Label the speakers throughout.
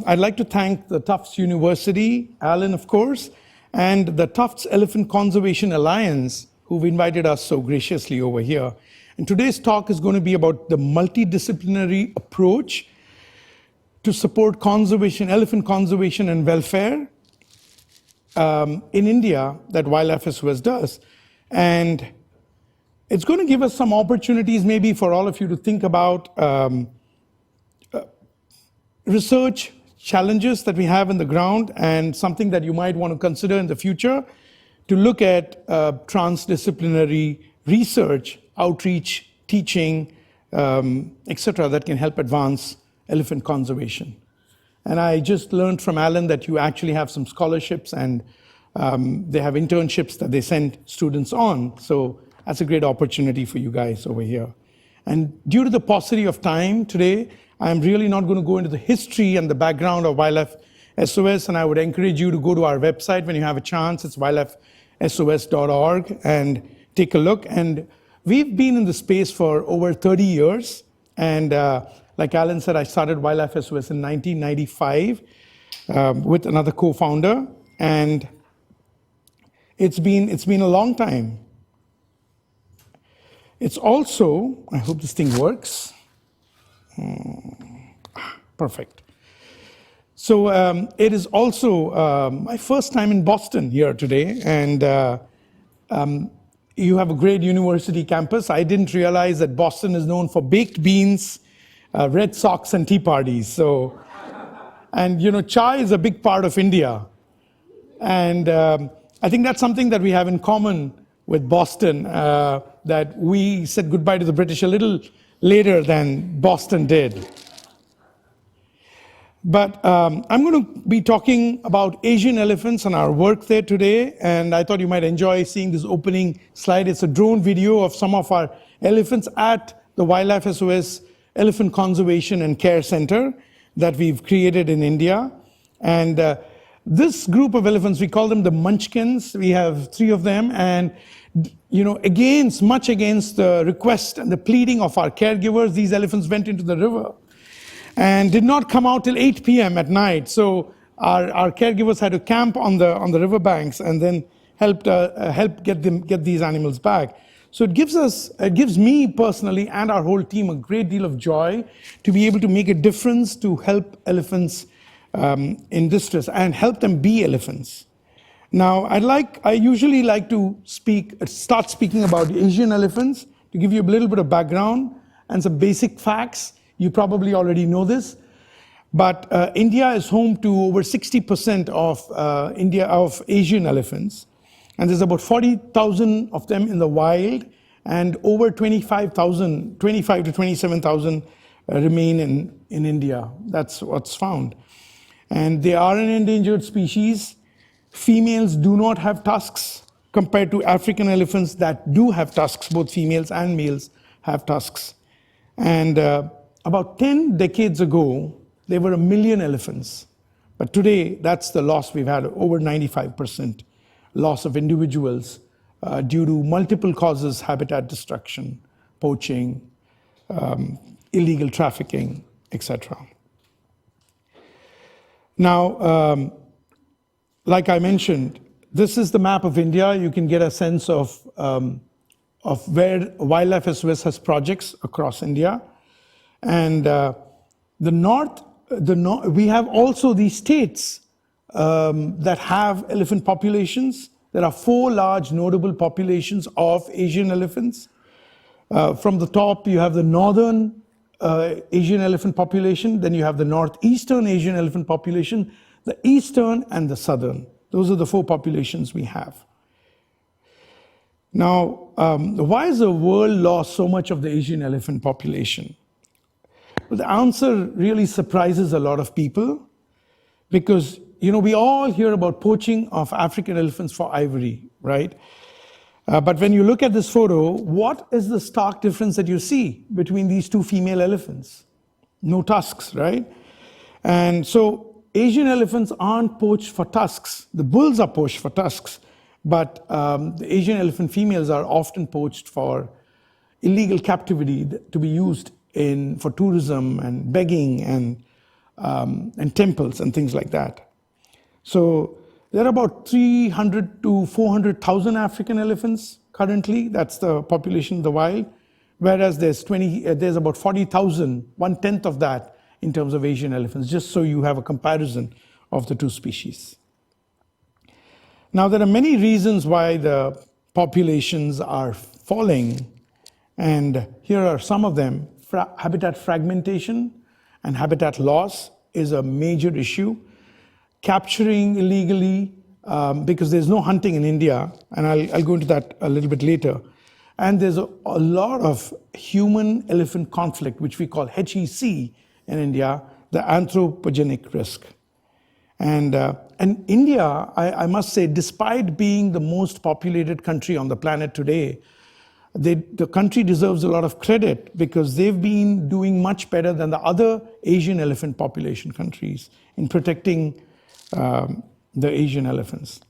Speaker 1: I'd like to thank the Tufts University, Alan, of course, and the Tufts Elephant Conservation Alliance, who've invited us so graciously over here. And today's talk is going to be about the multidisciplinary approach to support conservation, elephant conservation and welfare in India that Wildlife SOS does. And it's going to give us some opportunities maybe for all of you to think about research challenges that we have in the ground and something that you might want to consider in the future to look at transdisciplinary research, outreach, teaching, etc., that can help advance elephant conservation. And I just learned from Alan that you actually have some scholarships and they have internships that they send students on. So that's a great opportunity for you guys over here. And due to the paucity of time today, I'm really not going to go into the history and the background of Wildlife SOS, and I would encourage you to go to our website when you have a chance. It's wildlifesos.org, and take a look. And we've been in the space for over 30 years. And like Alan said, I started Wildlife SOS in 1995 with another co-founder. And it's been a long time. It's also, I hope this thing works. Perfect. So it is also my first time in Boston here today, and you have a great university campus. I didn't realize that Boston is known for baked beans, Red Sox, and tea parties. So, and you know, chai is a big part of India, and I think that's something that we have in common with Boston. That we said goodbye to the British a little later than Boston did. But I'm going to be talking about Asian elephants and our work there today, and I thought you might enjoy seeing this opening slide. It's a drone video of some of our elephants at the Wildlife SOS Elephant Conservation and Care Center that we've created in India. And this group of elephants, we call them the munchkins. We have 3 of them, and you know, much against the request and the pleading of our caregivers, these elephants went into the river and did not come out till 8 p.m. at night. So our caregivers had to camp on the riverbanks and then help get these animals back. So it gives me personally and our whole team a great deal of joy to be able to make a difference to help elephants in distress and help them be elephants. Now, I usually like to start speaking about Asian elephants to give you a little bit of background and some basic facts. You probably already know this, but India is home to over 60% of Asian elephants, and there's about 40,000 of them in the wild, and over 25 to 27,000 remain in India. That's what's found, and they are an endangered species. Females do not have tusks compared to African elephants that do have tusks. Both females and males have tusks. And about 10 decades ago, there were 1 million elephants. But today, that's the loss we've had, over 95% loss of individuals due to multiple causes: habitat destruction, poaching, illegal trafficking, etc. Now, like I mentioned, this is the map of India. You can get a sense of where Wildlife SOS has projects across India. And we have also these states that have elephant populations. There are 4 large notable populations of Asian elephants. From the top, you have the northern Asian elephant population. Then you have the northeastern Asian elephant population, the eastern and the southern. Those are the 4 populations we have. Now, why has the world lost so much of the Asian elephant population? Well, the answer really surprises a lot of people because, you know, we all hear about poaching of African elephants for ivory, right? But when you look at this photo, what is the stark difference that you see between these 2 female elephants? No tusks, right? And so Asian elephants aren't poached for tusks. The bulls are poached for tusks, but the Asian elephant females are often poached for illegal captivity to be used for tourism and begging and and temples and things like that. So there are about 300 to 400,000 African elephants currently. That's the population in the wild. Whereas there's about 40,000, 1/10 of that in terms of Asian elephants, just so you have a comparison of the two species. Now, there are many reasons why the populations are falling, and here are some of them. Habitat fragmentation and habitat loss is a major issue. Capturing illegally, because there's no hunting in India, and I'll go into that a little bit later. And there's a lot of human-elephant conflict, which we call HEC in India, the anthropogenic risk. And India, I must say, despite being the most populated country on the planet today, the country deserves a lot of credit because they've been doing much better than the other Asian elephant population countries in protecting the Asian elephants.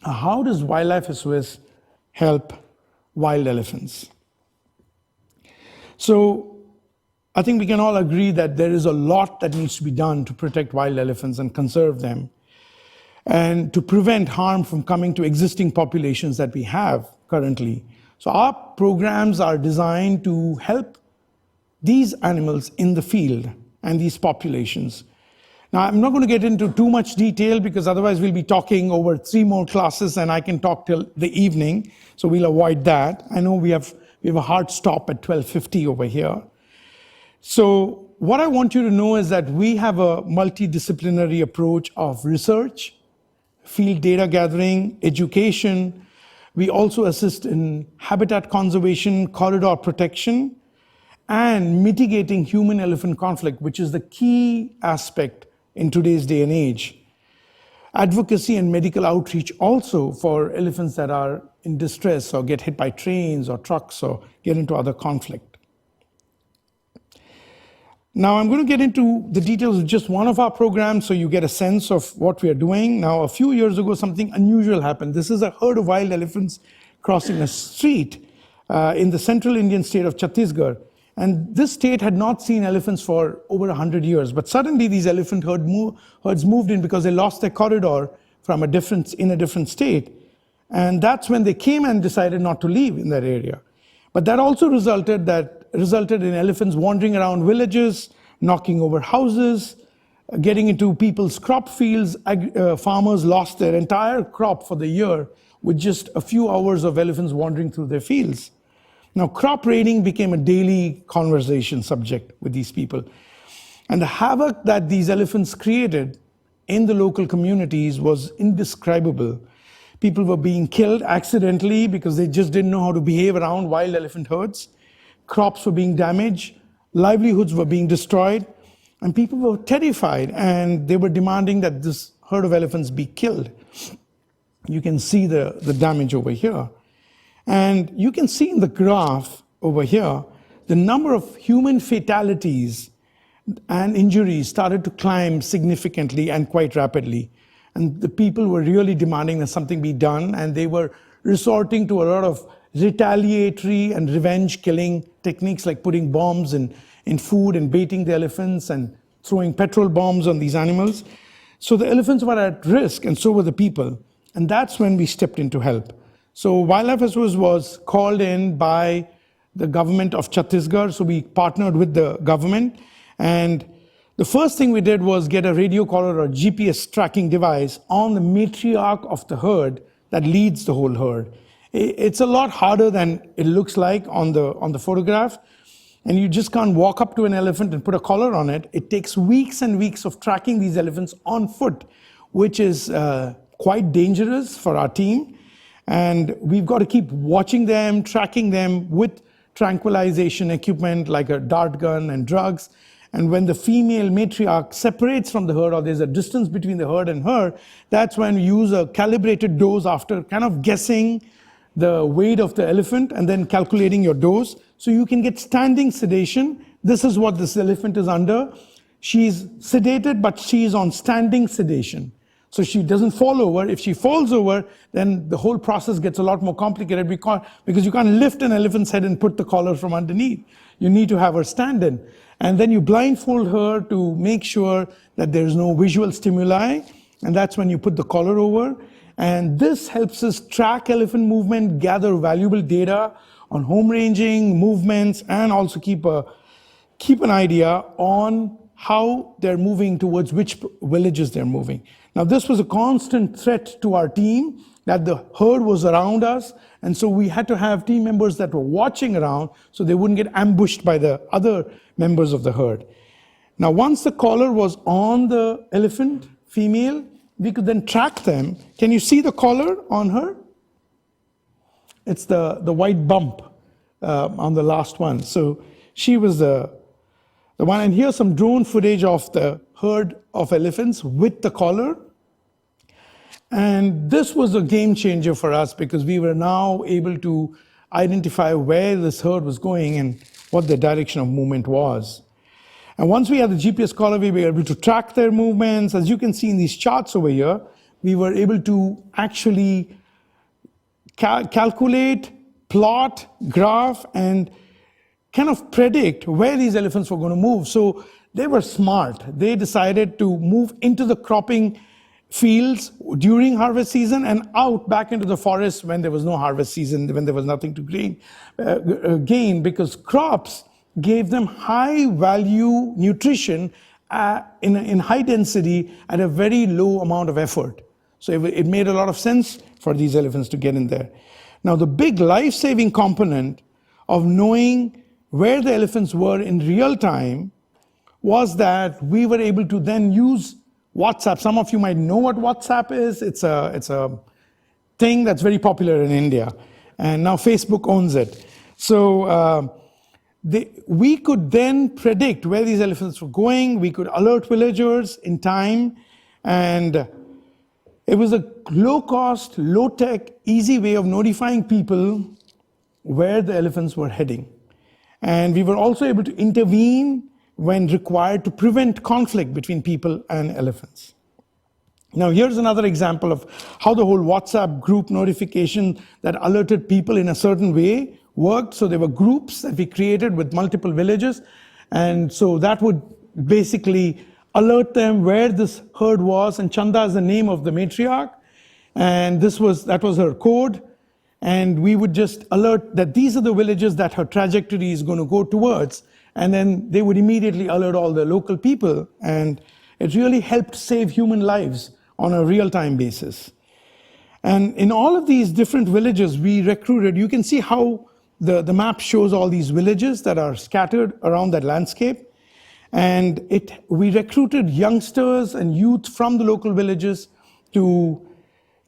Speaker 1: How does Wildlife SOS help wild elephants? So I think we can all agree that there is a lot that needs to be done to protect wild elephants and conserve them, and to prevent harm from coming to existing populations that we have currently. So our programs are designed to help these animals in the field and these populations. Now, I'm not going to get into too much detail because otherwise we'll be talking over 3 more classes and I can talk till the evening, so we'll avoid that. I know we have a hard stop at 12:50 over here. So what I want you to know is that we have a multidisciplinary approach of research, field data gathering, education. We also assist in habitat conservation, corridor protection, and mitigating human-elephant conflict, which is the key aspect in today's day and age. Advocacy and medical outreach also for elephants that are in distress or get hit by trains or trucks or get into other conflict. Now, I'm going to get into the details of just one of our programs so you get a sense of what we are doing. Now, a few years ago, something unusual happened. This is a herd of wild elephants crossing a street in the central Indian state of Chhattisgarh. And this state had not seen elephants for over 100 years. But suddenly, these elephant herds moved in because they lost their corridor from in a different state. And that's when they came and decided not to leave in that area. But that also resulted in elephants wandering around villages, knocking over houses, getting into people's crop fields. Farmers lost their entire crop for the year with just a few hours of elephants wandering through their fields. Now, crop raiding became a daily conversation subject with these people. And the havoc that these elephants created in the local communities was indescribable. People were being killed accidentally because they just didn't know how to behave around wild elephant herds. Crops were being damaged, livelihoods were being destroyed, and people were terrified, and they were demanding that this herd of elephants be killed. You can see the damage over here. And you can see in the graph over here, the number of human fatalities and injuries started to climb significantly and quite rapidly. And the people were really demanding that something be done, and they were resorting to a lot of retaliatory and revenge killing techniques like putting bombs in food and baiting the elephants and throwing petrol bombs on these animals. So the elephants were at risk, and so were the people. And that's when we stepped in to help. So Wildlife SOS was called in by the government of Chhattisgarh. So we partnered with the government. And the first thing we did was get a radio collar or GPS tracking device on the matriarch of the herd that leads the whole herd. It's a lot harder than it looks like on the photograph. And you just can't walk up to an elephant and put a collar on it. It takes weeks and weeks of tracking these elephants on foot, which is quite dangerous for our team. And we've got to keep watching them, tracking them with tranquilization equipment like a dart gun and drugs. And when the female matriarch separates from the herd, or there's a distance between the herd and her, that's when we use a calibrated dose after kind of guessing the weight of the elephant and then calculating your dose. So you can get standing sedation. This is what this elephant is under. She's sedated, but she's on standing sedation. so she doesn't fall over. If she falls over, then the whole process gets a lot more complicated because you can't lift an elephant's head and put the collar from underneath. You need to have her stand in. And then you blindfold her to make sure that there's no visual stimuli. And that's when you put the collar over. And this helps us track elephant movement, gather valuable data on home ranging, movements, and also keep an idea on how they're moving towards which villages they're moving. Now, this was a constant threat to our team, that the herd was around us, and so we had to have team members that were watching around so they wouldn't get ambushed by the other members of the herd. Now, once the collar was on the elephant female, we could then track them. Can you see the collar on her? It's the white bump on the last one. So she was the one, and here's some drone footage of the herd of elephants with the collar. And this was a game changer for us because we were now able to identify where this herd was going and what the direction of movement was. And once we had the GPS collar, we were able to track their movements. As you can see in these charts over here, we were able to actually calculate, plot, graph, and kind of predict where these elephants were going to move. So they were smart. They decided to move into the cropping fields during harvest season and out back into the forest when there was no harvest season, when there was nothing to gain, because crops gave them high value nutrition in high density at a very low amount of effort. So it made a lot of sense for these elephants to get in there. Now, the big life-saving component of knowing where the elephants were in real time was that we were able to then use WhatsApp. Some of you might know what WhatsApp is. It's a thing that's very popular in India, and now Facebook owns it. So we could then predict where these elephants were going. We could alert villagers in time, and it was a low-cost, low-tech, easy way of notifying people where the elephants were heading. And we were also able to intervene when required to prevent conflict between people and elephants. Now, here's another example of how the whole WhatsApp group notification that alerted people in a certain way worked. So there were groups that we created with multiple villages. And so that would basically alert them where this herd was. And Chanda is the name of the matriarch. And that was her code. And we would just alert that these are the villages that her trajectory is going to go towards. And then they would immediately alert all the local people. And it really helped save human lives on a real-time basis. And in all of these different villages we recruited, you can see how the map shows all these villages that are scattered around that landscape. And we recruited youngsters and youth from the local villages to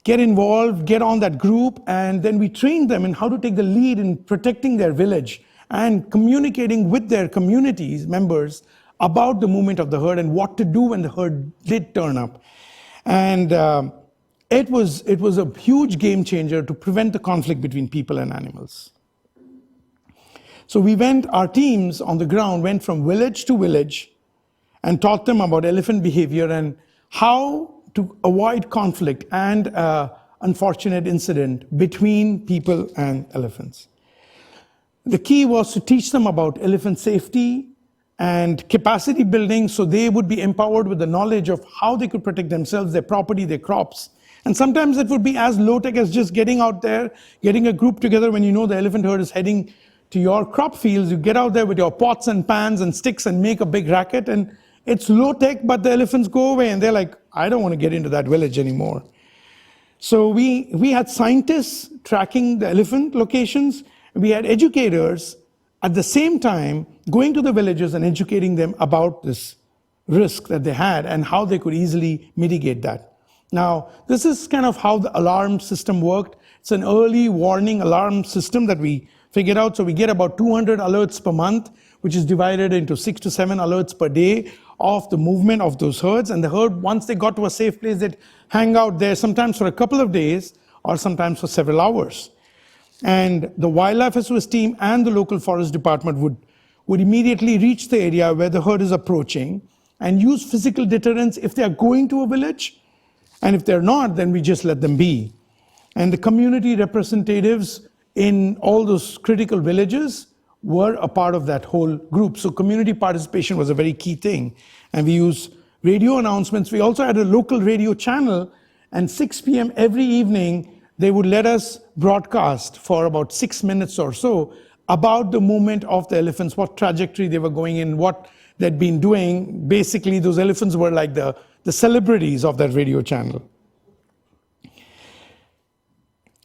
Speaker 1: get involved, get on that group, and then we trained them in how to take the lead in protecting their village and communicating with their communities members about the movement of the herd and what to do when the herd did turn up. And it was a huge game changer to prevent the conflict between people and animals. So our teams on the ground went from village to village and taught them about elephant behavior and how to avoid conflict and unfortunate incident between people and elephants. The key was to teach them about elephant safety and capacity building so they would be empowered with the knowledge of how they could protect themselves, their property, their crops. And sometimes it would be as low-tech as just getting out there, getting a group together when you know the elephant herd is heading to your crop fields. You get out there with your pots and pans and sticks and make a big racket, and it's low-tech, but the elephants go away and they're like, I don't want to get into that village anymore. So we had scientists tracking the elephant locations. We had educators at the same time going to the villages and educating them about this risk that they had and how they could easily mitigate that. Now, this is kind of how the alarm system worked. It's an early warning alarm system that we figured out. So we get about 200 alerts per month, which is divided into 6 to 7 alerts per day of the movement of those herds. And the herd, once they got to a safe place, they'd hang out there sometimes for a couple of days or sometimes for several hours. And the wildlife SOS team and the local forest department would immediately reach the area where the herd is approaching and use physical deterrence if they are going to a village. And if they're not, then we just let them be. And the community representatives in all those critical villages were a part of that whole group. So community participation was a very key thing. And we use radio announcements. We also had a local radio channel, and 6 p.m. every evening, they would let us broadcast for about 6 minutes or so about the movement of the elephants, what trajectory they were going in, what they'd been doing. Basically, those elephants were like the celebrities of that radio channel.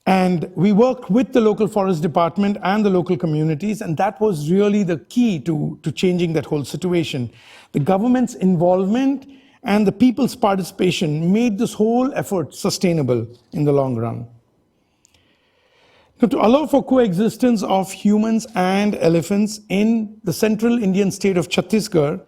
Speaker 1: And we worked with the local forest department and the local communities, and that was really the key to changing that whole situation. The government's involvement and the people's participation made this whole effort sustainable in the long run. Now, to allow for coexistence of humans and elephants in the central Indian state of Chhattisgarh,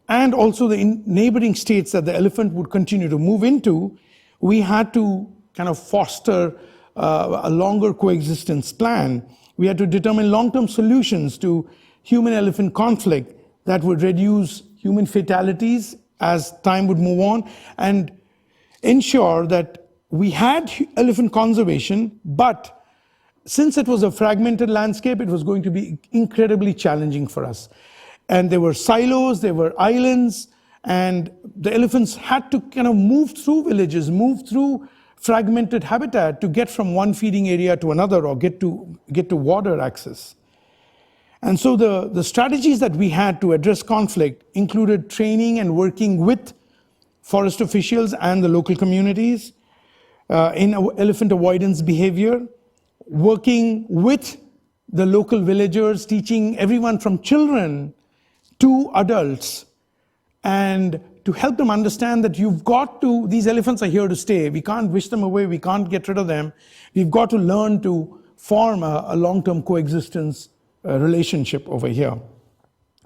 Speaker 1: and also the neighboring states that the elephant would continue to move into, we had to kind of foster a longer coexistence plan. We had to determine long-term solutions to human-elephant conflict that would reduce human fatalities as time would move on, and ensure that we had elephant conservation, but since it was a fragmented landscape, it was going to be incredibly challenging for us. And there were silos, there were islands, and the elephants had to kind of move through villages, move through fragmented habitat to get from one feeding area to another, or get to water access. And so the strategies that we had to address conflict included training and working with forest officials and the local communities in elephant avoidance behavior, working with the local villagers, teaching everyone from children to adults, and to help them understand that these elephants are here to stay. We can't wish them away, we can't get rid of them. We've got to learn to form a long-term coexistence relationship over here.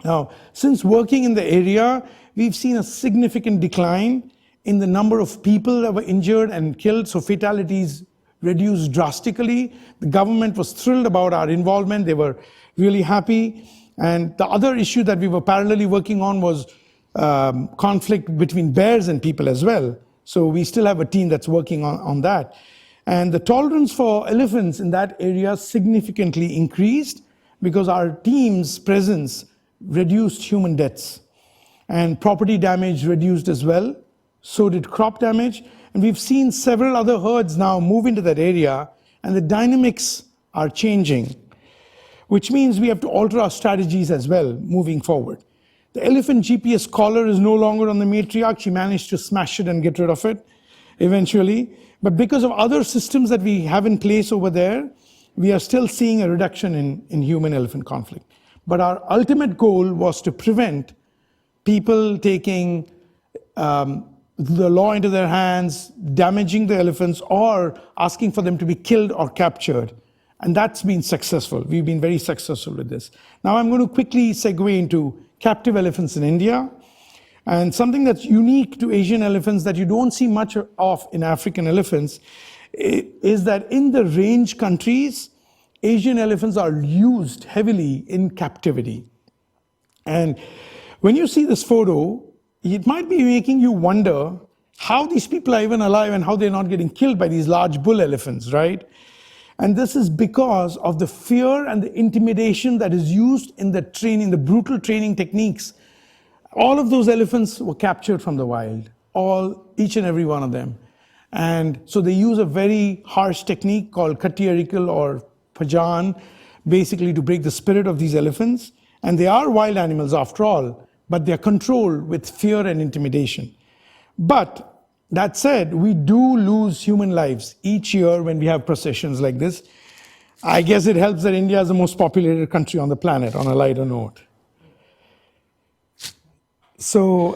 Speaker 1: Now, since working in the area, we've seen a significant decline in the number of people that were injured and killed, so fatalities reduced drastically. The government was thrilled about our involvement. They were really happy. And the other issue that we were parallelly working on was conflict between bears and people as well. So we still have a team that's working on that. And the tolerance for elephants in that area significantly increased because our team's presence reduced human deaths. And property damage reduced as well. So did crop damage. And we've seen several other herds now move into that area, and the dynamics are changing, which means we have to alter our strategies as well moving forward. The elephant GPS collar is no longer on the matriarch. She managed to smash it and get rid of it eventually. But because of other systems that we have in place over there, we are still seeing a reduction in human-elephant conflict. But our ultimate goal was to prevent people taking the law into their hands, damaging the elephants, or asking for them to be killed or captured. And that's been successful. We've been very successful with this. Now I'm going to quickly segue into captive elephants in India. And something that's unique to Asian elephants that you don't see much of in African elephants is that in the range countries, Asian elephants are used heavily in captivity. And when you see this photo, it might be making you wonder how these people are even alive and how they're not getting killed by these large bull elephants, right? And this is because of the fear and the intimidation that is used in the training, the brutal training techniques. All of those elephants were captured from the wild, each and every one of them. And so they use a very harsh technique called katyarikal or pajan, basically to break the spirit of these elephants. And they are wild animals after all, but they're controlled with fear and intimidation. But that said, we do lose human lives each year when we have processions like this. I guess it helps that India is the most populated country on the planet, on a lighter note. So,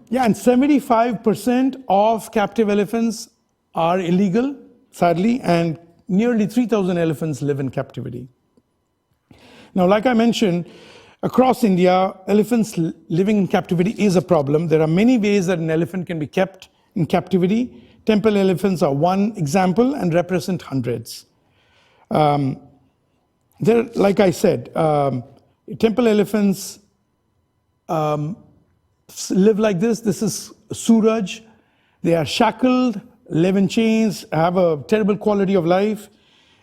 Speaker 1: yeah, and 75% of captive elephants are illegal, sadly, and nearly 3,000 elephants live in captivity. Now, like I mentioned, across India, elephants living in captivity is a problem. There are many ways that an elephant can be kept in captivity. Temple elephants are one example and represent hundreds. Like I said, temple elephants live like this. This is Suraj. They are shackled, live in chains, have a terrible quality of life.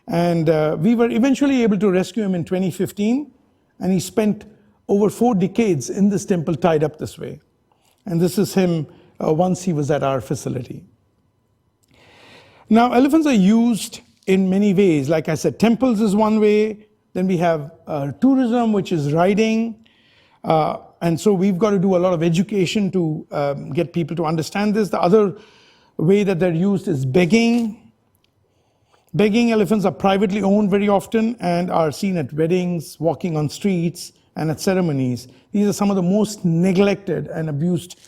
Speaker 1: And we were eventually able to rescue him in 2015. And he spent over 4 decades in this temple tied up this way. And this is him once he was at our facility. Now, elephants are used in many ways. Like I said, temples is one way. Then we have tourism, which is riding. And so we've got to do a lot of education to get people to understand this. The other way that they're used is begging. Begging elephants are privately owned very often and are seen at weddings, walking on streets, and at ceremonies. These are some of the most neglected and abused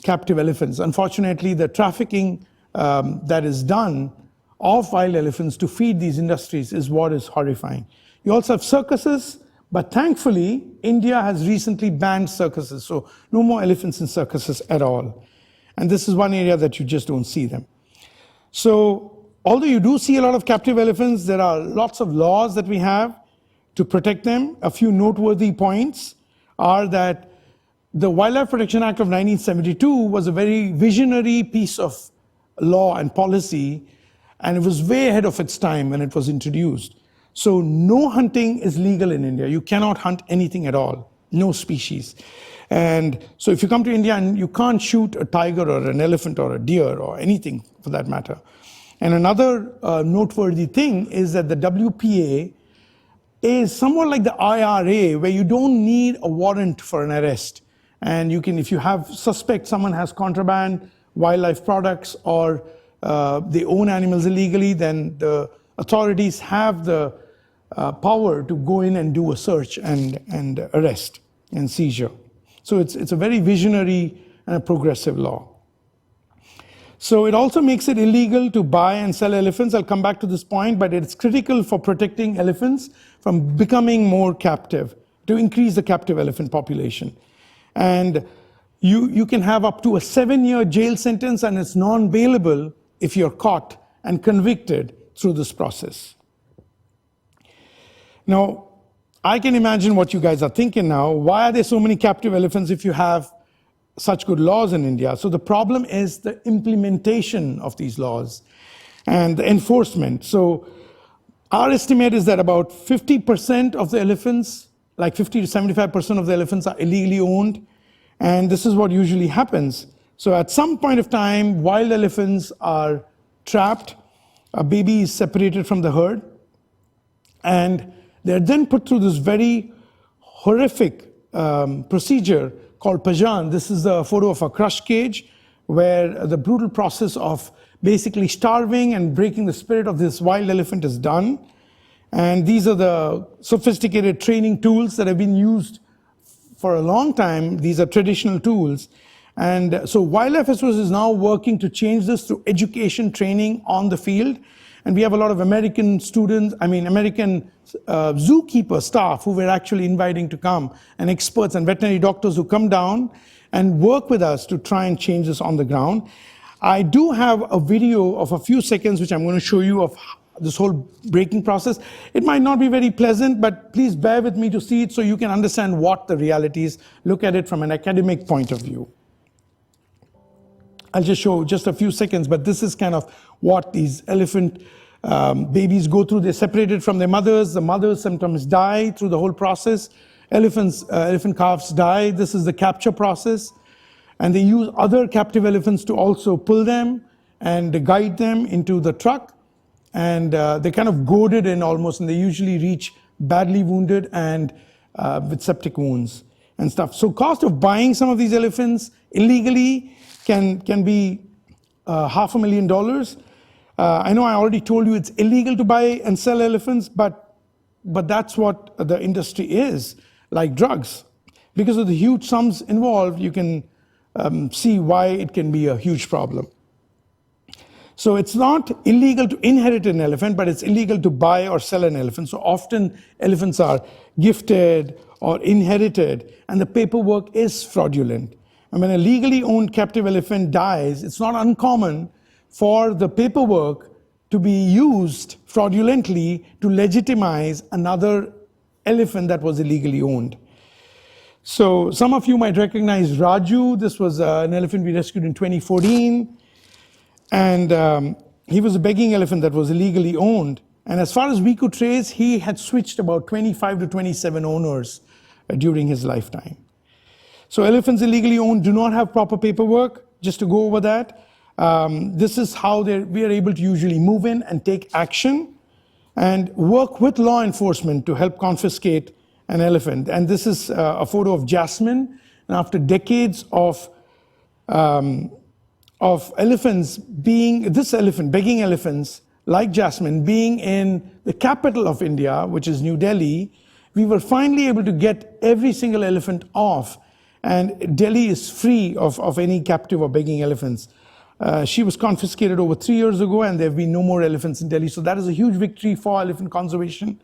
Speaker 1: captive elephants. Unfortunately, the trafficking that is done of wild elephants to feed these industries is what is horrifying. You also have circuses, but thankfully, India has recently banned circuses, so no more elephants in circuses at all. And this is one area that you just don't see them. So, although you do see a lot of captive elephants, there are lots of laws that we have to protect them. A few noteworthy points are that the Wildlife Protection Act of 1972 was a very visionary piece of law and policy, and it was way ahead of its time when it was introduced. So no hunting is legal in India. You cannot hunt anything at all, no species. And so if you come to India and you can't shoot a tiger or an elephant or a deer or anything for that matter. And another noteworthy thing is that the WPA is somewhat like the IRA, where you don't need a warrant for an arrest. And you can, if you have suspect someone has contraband, wildlife products, or they own animals illegally, then the authorities have the power to go in and do a search and arrest and seizure. So it's a very visionary and a progressive law. So it also makes it illegal to buy and sell elephants. I'll come back to this point, but it's critical for protecting elephants from becoming more captive, to increase the captive elephant population. And you can have up to a 7-year jail sentence, and it's non-bailable if you're caught and convicted through this process. Now, I can imagine what you guys are thinking now. Why are there so many captive elephants if you have such good laws in India? So the problem is the implementation of these laws and the enforcement. So our estimate is that about 50% of the elephants, like 50 to 75% of the elephants, are illegally owned. And this is what usually happens. So at some point of time, wild elephants are trapped. A baby is separated from the herd. And they're then put through this very horrific procedure called Pajan. This is the photo of a crush cage, where the brutal process of basically starving and breaking the spirit of this wild elephant is done. And these are the sophisticated training tools that have been used for a long time. These are traditional tools. And so Wildlife SOS is now working to change this through education training on the field. And we have a lot of American students, American zookeeper staff who we're actually inviting to come, and experts and veterinary doctors who come down and work with us to try and change this on the ground. I do have a video of a few seconds which I'm going to show you of this whole breaking process. It might not be very pleasant, but please bear with me to see it so you can understand what the reality is. Look at it from an academic point of view. I'll just show just a few seconds, but this is kind of what these elephant babies go through. They're separated from their mothers. The mothers sometimes die through the whole process. Elephant calves die. This is the capture process. And they use other captive elephants to also pull them and guide them into the truck. And they're kind of goaded in almost, and they usually reach badly wounded and with septic wounds and stuff. So cost of buying some of these elephants illegally can be $500,000. I know I already told you it's illegal to buy and sell elephants, but that's what the industry is, like drugs. Because of the huge sums involved, you can see why it can be a huge problem. So it's not illegal to inherit an elephant, but it's illegal to buy or sell an elephant. So often elephants are gifted or inherited, and the paperwork is fraudulent. And when a legally owned captive elephant dies, it's not uncommon for the paperwork to be used fraudulently to legitimize another elephant that was illegally owned. So some of you might recognize Raju. This was an elephant we rescued in 2014. And he was a begging elephant that was illegally owned. And as far as we could trace, he had switched about 25 to 27 owners during his lifetime. So elephants illegally owned do not have proper paperwork. Just to go over that, this is how we are able to usually move in and take action and work with law enforcement to help confiscate an elephant. And this is a photo of Jasmine. And after decades of elephants begging elephants, like Jasmine, being in the capital of India, which is New Delhi, we were finally able to get every single elephant off. And Delhi is free of any captive or begging elephants. She was confiscated over 3 years ago, and there have been no more elephants in Delhi. So that is a huge victory for elephant conservation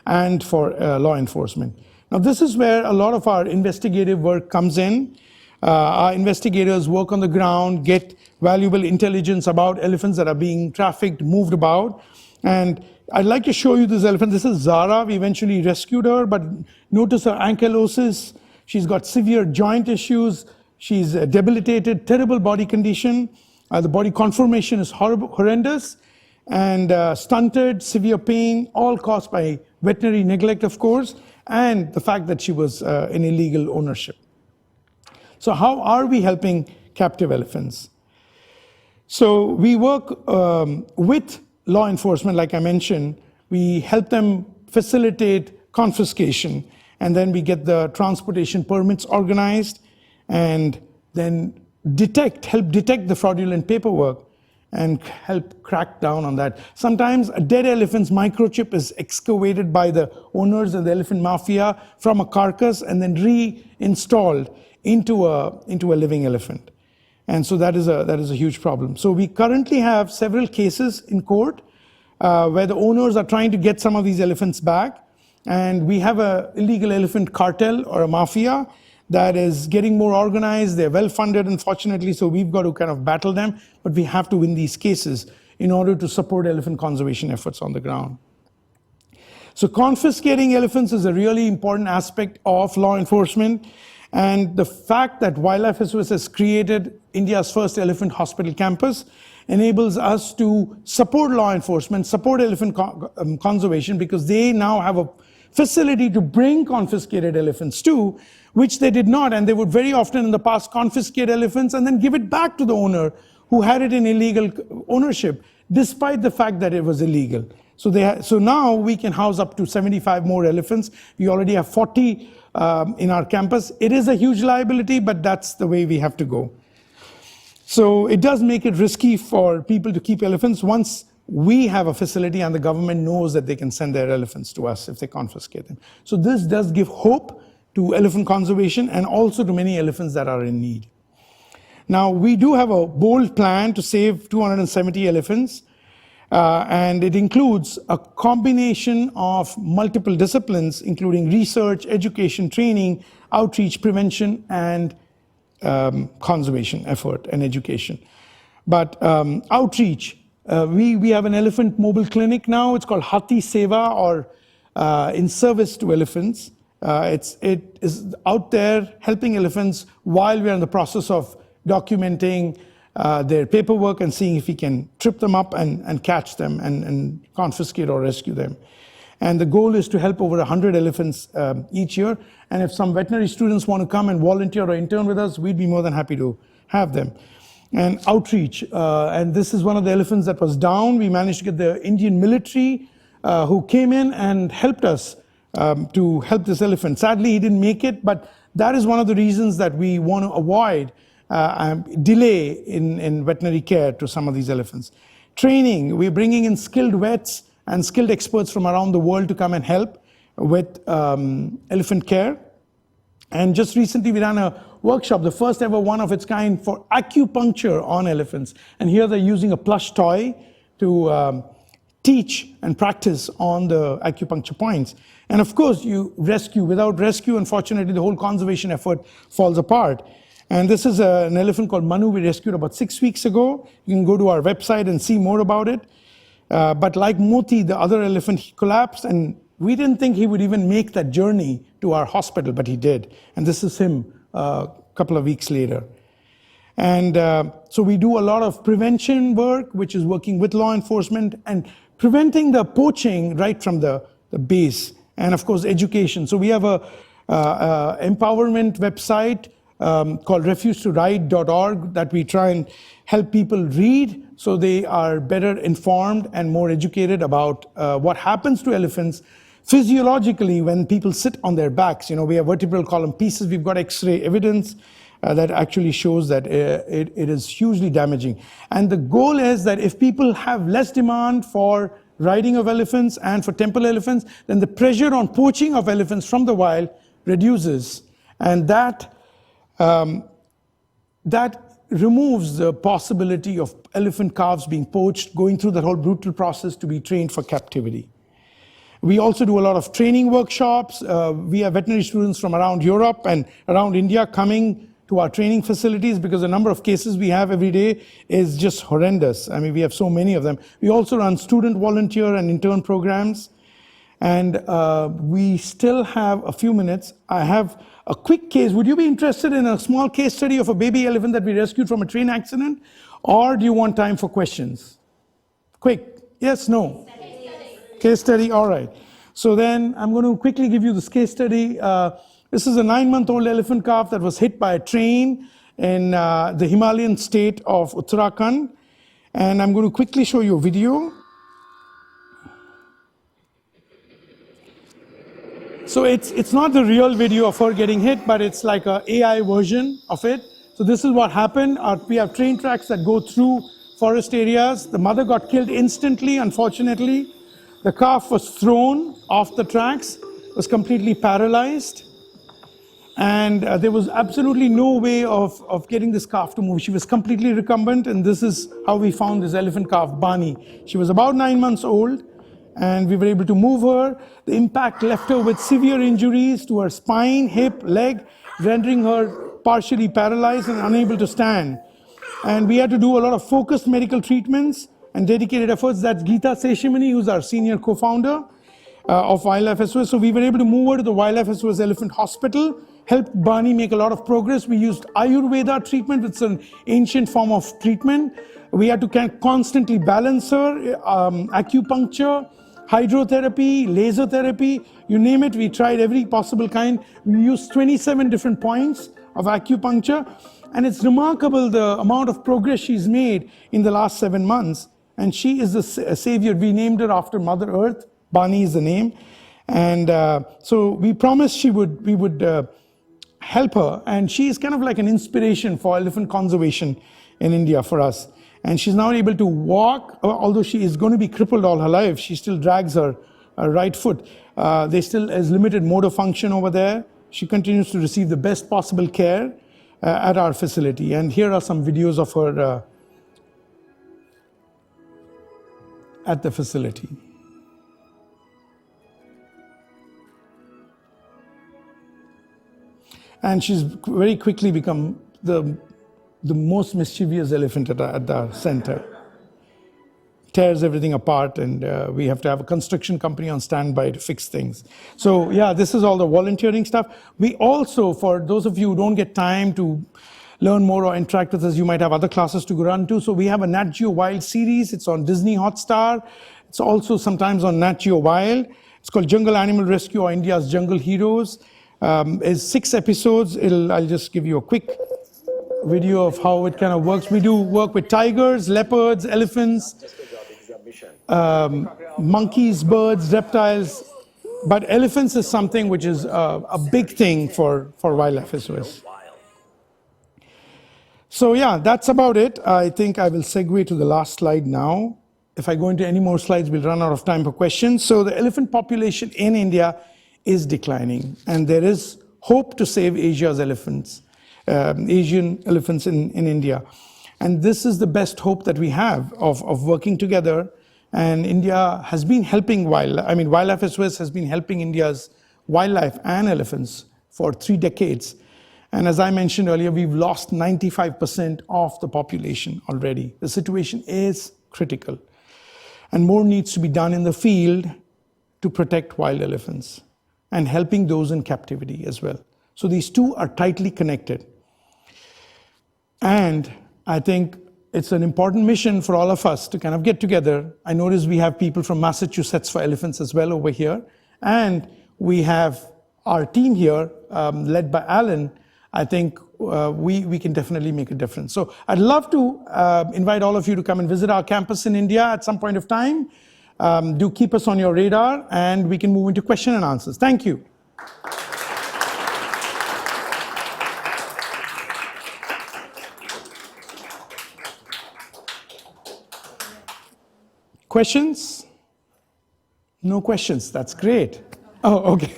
Speaker 1: and for law enforcement. Now, this is where a lot of our investigative work comes in. Our investigators work on the ground, get valuable intelligence about elephants that are being trafficked, moved about. And I'd like to show you this elephant. This is Zara. We eventually rescued her, but notice her ankylosis. She's got severe joint issues. She's debilitated, terrible body condition. The body conformation is horrendous and stunted, severe pain, all caused by veterinary neglect, of course, and the fact that she was in illegal ownership. So how are we helping captive elephants? So we work with law enforcement, like I mentioned. We help them facilitate confiscation, and then we get the transportation permits organized, and then help detect the fraudulent paperwork and help crack down on that. Sometimes a dead elephant's microchip is excavated by the owners and the elephant mafia from a carcass and then reinstalled into a living elephant. And so that is a huge problem. So we currently have several cases in court where the owners are trying to get some of these elephants back. And we have an illegal elephant cartel or a mafia that is getting more organized. They're well funded, unfortunately, so we've got to kind of battle them. But we have to win these cases in order to support elephant conservation efforts on the ground. So confiscating elephants is a really important aspect of law enforcement. And the fact that Wildlife SOS has created India's first elephant hospital campus enables us to support law enforcement, support elephant conservation, because they now have a facility to bring confiscated elephants to, which they did not. And they would very often in the past confiscate elephants and then give it back to the owner who had it in illegal ownership, despite the fact that it was illegal. So now we can house up to 75 more elephants. We already have 40 in our campus. It is a huge liability, but that's the way we have to go. So it does make it risky for people to keep elephants once we have a facility and the government knows that they can send their elephants to us if they confiscate them. So this does give hope to elephant conservation and also to many elephants that are in need. Now, we do have a bold plan to save 270 elephants, and it includes a combination of multiple disciplines, including research, education, training, outreach, prevention, and conservation effort and education. But outreach, we have an elephant mobile clinic now. It's called Hathi Seva, or in service to elephants. It is out there helping elephants while we're in the process of documenting their paperwork and seeing if we can trip them up and catch them and confiscate or rescue them. And the goal is to help over 100 elephants each year. And if some veterinary students want to come and volunteer or intern with us, we'd be more than happy to have them. And outreach, and this is one of the elephants that was down. We managed to get the Indian military who came in and helped us to help this elephant. Sadly, he didn't make it, but that is one of the reasons that we want to avoid delay in veterinary care to some of these elephants. Training, we're bringing in skilled vets and skilled experts from around the world to come and help with elephant care. And just recently we ran a workshop, the first ever one of its kind, for acupuncture on elephants. And here they're using a plush toy to teach and practice on the acupuncture points. And of course, you rescue. Without rescue, unfortunately, the whole conservation effort falls apart. And this is an elephant called Manu we rescued about 6 weeks ago. You can go to our website and see more about it. But like Moti, the other elephant, he collapsed, and we didn't think he would even make that journey to our hospital, but he did. And this is him a couple of weeks later. And so we do a lot of prevention work, which is working with law enforcement and preventing the poaching right from the base. And of course, education. So we have a empowerment website called refusetoride.org that we try and help people read so they are better informed and more educated about what happens to elephants physiologically when people sit on their backs. You know, we have vertebral column pieces, we've got X-ray evidence that actually shows that it is hugely damaging. And the goal is that if people have less demand for riding of elephants and for temple elephants, then the pressure on poaching of elephants from the wild reduces. And that removes the possibility of elephant calves being poached, going through that whole brutal process to be trained for captivity. We also do a lot of training workshops. We have veterinary students from around Europe and around India coming to our training facilities because the number of cases we have every day is just horrendous. I mean, we have so many of them. We also run student, volunteer, and intern programs. And we still have a few minutes. I have a quick case. Would you be interested in a small case study of a baby elephant that we rescued from a train accident? Or do you want time for questions? Quick. Yes, no? Case study, all right. So then I'm going to quickly give you this case study. This is a 9-month-old elephant calf that was hit by a train in the Himalayan state of Uttarakhand. And I'm going to quickly show you a video. So it's not the real video of her getting hit, but it's like an AI version of it. So this is what happened. We have train tracks that go through forest areas. The mother got killed instantly, unfortunately. The calf was thrown off the tracks, was completely paralyzed. And there was absolutely no way of getting this calf to move. She was completely recumbent, and this is how we found this elephant calf, Bani. She was about 9 months old, and we were able to move her. The impact left her with severe injuries to her spine, hip, leg, rendering her partially paralyzed and unable to stand. And we had to do a lot of focused medical treatments and dedicated efforts. That's Geeta Seshimani, who's our senior co-founder of Wildlife SOS. So we were able to move her to the Wildlife SOS Elephant Hospital, helped Bani make a lot of progress. We used Ayurveda treatment, which is an ancient form of treatment. We had to constantly balance her, acupuncture, hydrotherapy, laser therapy, you name it. We tried every possible kind. We used 27 different points of acupuncture. And it's remarkable the amount of progress she's made in the last 7 months. And she is the savior. We named her after Mother Earth. Bani is the name. And so we promised we would help her. And she is kind of like an inspiration for elephant conservation in India for us. And she's now able to walk, although she is going to be crippled all her life. She still drags her right foot. There still is limited motor function over there. She continues to receive the best possible care at our facility. And here are some videos of her at the facility. And she's very quickly become the most mischievous elephant at the center. Tears everything apart, and we have to have a construction company on standby to fix things. So yeah, this is all the volunteering stuff. We also, for those of you who don't get time to learn more or interact with us, you might have other classes to run to. So we have a Nat Geo Wild series. It's on Disney Hotstar. It's also sometimes on Nat Geo Wild. It's called Jungle Animal Rescue or India's Jungle Heroes. It's 6 episodes. I'll just give you a quick video of how it kind of works. We do work with tigers, leopards, elephants, monkeys, birds, reptiles. But elephants is something which is a big thing for Wildlife SOS. So yeah, that's about it. I think I will segue to the last slide now. If I go into any more slides, we'll run out of time for questions. So the elephant population in India is declining, and there is hope to save Asia's elephants, Asian elephants in India. And this is the best hope that we have of working together. And India has been helping Wildlife SOS has been helping India's wildlife and elephants for 3 decades. And as I mentioned earlier, we've lost 95% of the population already. The situation is critical. And more needs to be done in the field to protect wild elephants and helping those in captivity as well. So these two are tightly connected. And I think it's an important mission for all of us to kind of get together. I notice we have people from Massachusetts for elephants as well over here. And we have our team here, led by Alan. I think we can definitely make a difference. So I'd love to invite all of you to come and visit our campus in India at some point of time. Do keep us on your radar, and we can move into question and answers. Thank you. Questions? No questions. That's great. Oh, okay.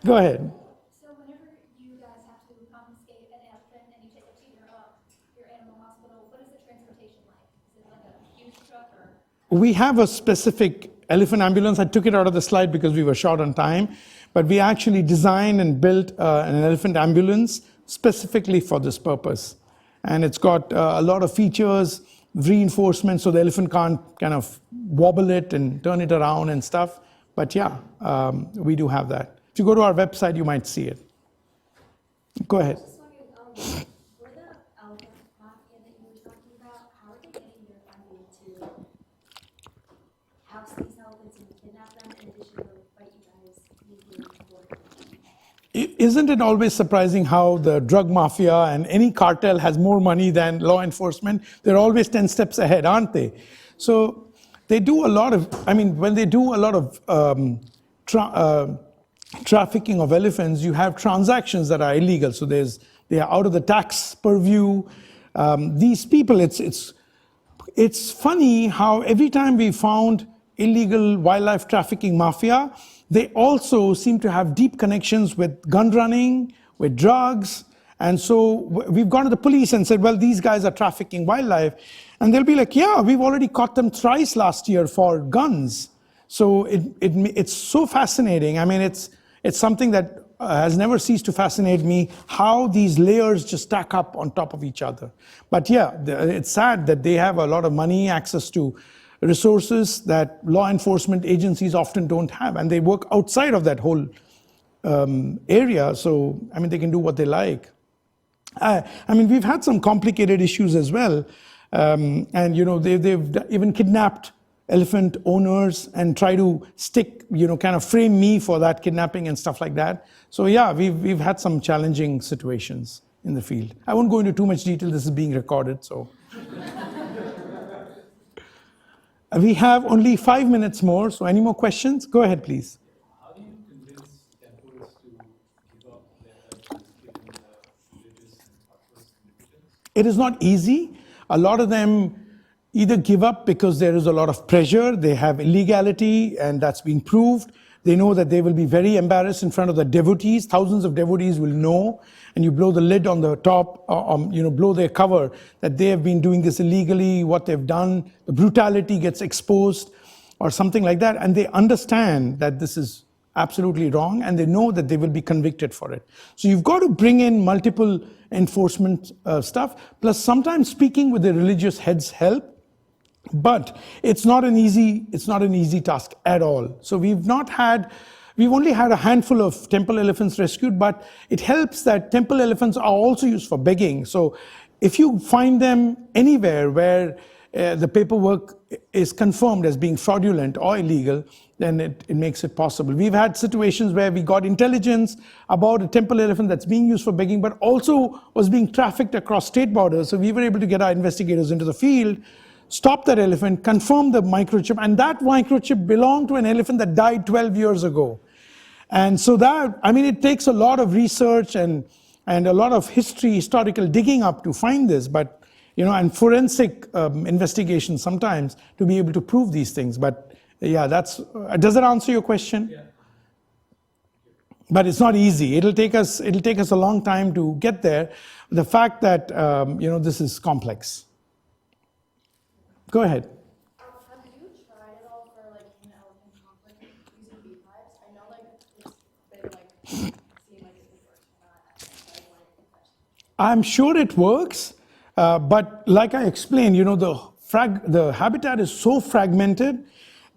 Speaker 1: Go ahead.
Speaker 2: So whenever you guys have to confiscate an elephant and you take it to your animal hospital, what is the transportation like? Is it like a huge truck or?
Speaker 1: We have a specific elephant ambulance. I took it out of the slide because we were short on time, but we actually designed and built an elephant ambulance specifically for this purpose. And it's got a lot of features, reinforcement, so the elephant can't kind of wobble it and turn it around and stuff. But yeah, we do have that. If you go to our website, you might see it. Go ahead.
Speaker 2: Just wondering, for the elephant mafia that you were talking about, how are they getting their funding to house these elephants and kidnap them in addition to what you guys need for?
Speaker 1: Isn't it always surprising how the drug mafia and any cartel has more money than law enforcement? They're always 10 steps ahead, aren't they? So they do a lot of, when they do a lot of trafficking of elephants, you have transactions that are illegal. So they are out of the tax purview. These people, it's funny how every time we found illegal wildlife trafficking mafia, they also seem to have deep connections with gun running, with drugs. And so we've gone to the police and said, well, these guys are trafficking wildlife. And they'll be like, yeah, we've already caught them thrice last year for guns. So it's so fascinating. It's something that has never ceased to fascinate me, how these layers just stack up on top of each other. But yeah, it's sad that they have a lot of money, access to resources that law enforcement agencies often don't have, and they work outside of that whole area. So, they can do what they like. We've had some complicated issues as well. And, they've even kidnapped elephant owners and try to kind of frame me for that kidnapping and stuff like that. So yeah, we've had some challenging situations in the field. I won't go into too much detail. This is being recorded, so. We have only 5 minutes more, so any more questions? Go ahead, please.
Speaker 3: How do you convince temples to give up their herds given the religious and cultural significance?
Speaker 1: It is not easy. A lot of them either give up because there is a lot of pressure, they have illegality, and that's been proved. They know that they will be very embarrassed in front of the devotees. Thousands of devotees will know, and you blow the lid on the top, blow their cover, that they have been doing this illegally, what they've done, the brutality gets exposed, or something like that. And they understand that this is absolutely wrong, and they know that they will be convicted for it. So you've got to bring in multiple enforcement stuff, plus sometimes speaking with the religious heads help. But it's not an easy task at all. So we've only had a handful of temple elephants rescued, but it helps that temple elephants are also used for begging. So if you find them anywhere where the paperwork is confirmed as being fraudulent or illegal, then it makes it possible. We've had situations where we got intelligence about a temple elephant that's being used for begging, but also was being trafficked across state borders. So we were able to get our investigators into the field, stop that elephant, confirm the microchip, and that microchip belonged to an elephant that died 12 years ago. And so it takes a lot of research and a lot of historical digging up to find this, but, and forensic investigation sometimes to be able to prove these things. But yeah, does that answer your question?
Speaker 3: Yeah.
Speaker 1: But it's not easy. It'll take us a long time to get there. The fact that, this is complex. Go ahead.
Speaker 2: Have you tried at all for an elephant conflict using beehives? I know it's been seeing if it works or not. So I wanted to question.
Speaker 1: I'm sure it works, but like I explained, the habitat is so fragmented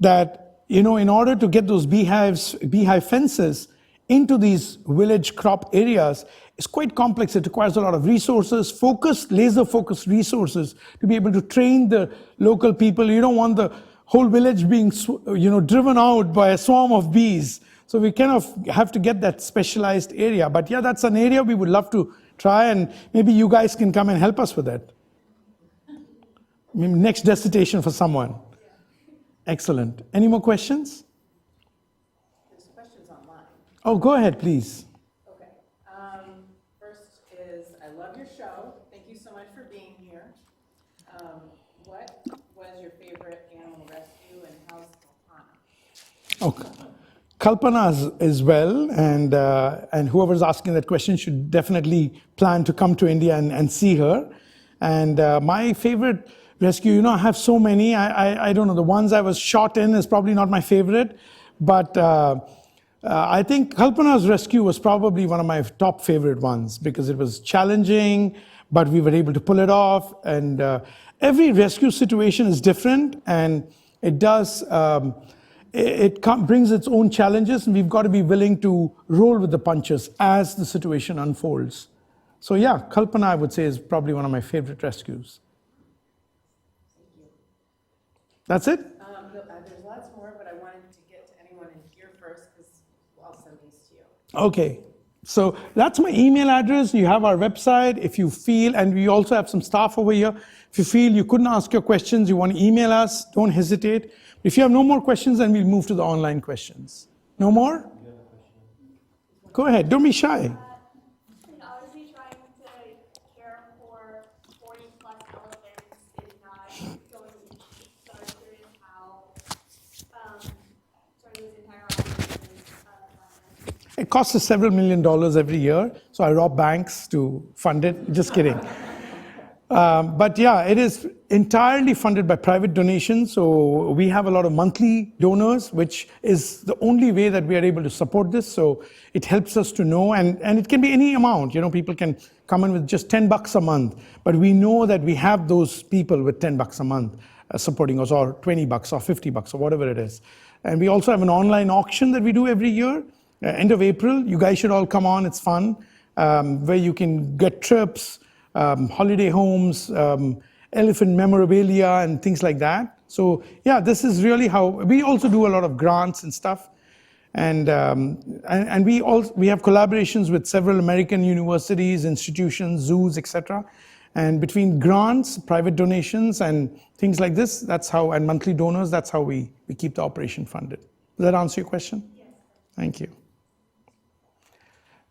Speaker 1: that in order to get those beehive fences, into these village crop areas is quite complex. It requires a lot of resources, focused, laser-focused resources to be able to train the local people. You don't want the whole village being, driven out by a swarm of bees. So we kind of have to get that specialized area. But yeah, that's an area we would love to try, and maybe you guys can come and help us with that. Maybe next destination for someone. Excellent. Any more questions?
Speaker 4: There's questions online.
Speaker 1: Oh, go ahead, please.
Speaker 4: Okay. First is, I love your show. Thank you so much for being here. What was your favorite animal rescue, and how's Kalpana?
Speaker 1: Okay. Kalpana is well, and whoever's asking that question should definitely plan to come to India and see her. And my favorite rescue, I have so many. I don't know, the ones I was shot in is probably not my favorite, but I think Kalpana's rescue was probably one of my top favorite ones because it was challenging, but we were able to pull it off. And every rescue situation is different, and it does. Brings its own challenges, and we've got to be willing to roll with the punches as the situation unfolds. So yeah, Kalpana, I would say, is probably one of my favorite rescues. That's it?
Speaker 4: There's lots more, but I wanted to get to anyone in here first because I'll send these to you.
Speaker 1: Okay. So that's my email address. You have our website. If you feel, and we also have some staff over here, if you feel you couldn't ask your questions, you want to email us, don't hesitate. If you have no more questions, then we'll move to the online questions. No more? Go ahead. Don't be shy.
Speaker 2: Obviously, trying to care for 40 plus elephants is not going easy. So I was curious how sort of this entire operation is
Speaker 1: It costs us several $1 million every year, so I rob banks to fund it. Just kidding. But yeah, it is entirely funded by private donations. So we have a lot of monthly donors, which is the only way that we are able to support this. So it helps us to know, and it can be any amount. People can come in with just $10 a month, but we know that we have those people with $10 a month supporting us, or $20 or $50 or whatever it is. And we also have an online auction that we do every year, end of April. You guys should all come on. It's fun, where you can get trips, holiday homes, elephant memorabilia, and things like that. So yeah, this is really how we also do a lot of grants and stuff, and we have collaborations with several American universities, institutions, zoos, etc. And between grants, private donations, and things like this, that's how, and monthly donors, that's how we keep the operation funded. Does that answer your question? Yes. Thank you.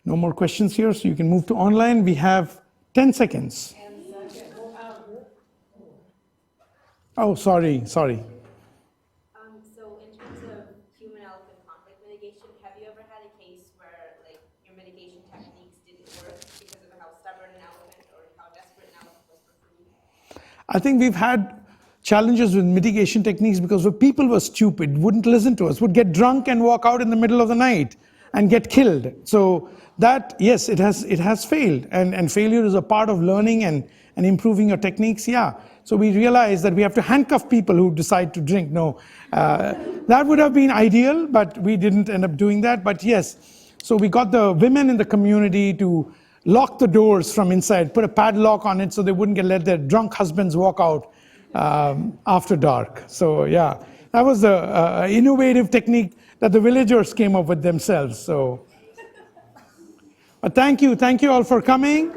Speaker 1: No more questions here, so you can move to online. We have 10 seconds. Oh, sorry.
Speaker 5: So in terms of human-elephant conflict mitigation, have you ever had a case where your mitigation techniques didn't work because of how stubborn an elephant or how desperate an elephant was for food?
Speaker 1: I think we've had challenges with mitigation techniques because the people were stupid, wouldn't listen to us, would get drunk and walk out in the middle of the night and get killed. So that, yes, it has failed, and failure is a part of learning and improving your techniques. Yeah. So we realized that we have to handcuff people who decide to drink. No, that would have been ideal, but we didn't end up doing that. But yes, so we got the women in the community to lock the doors from inside, put a padlock on it so they wouldn't let their drunk husbands walk out after dark. So yeah, that was the innovative technique that the villagers came up with themselves. So, but thank you all for coming.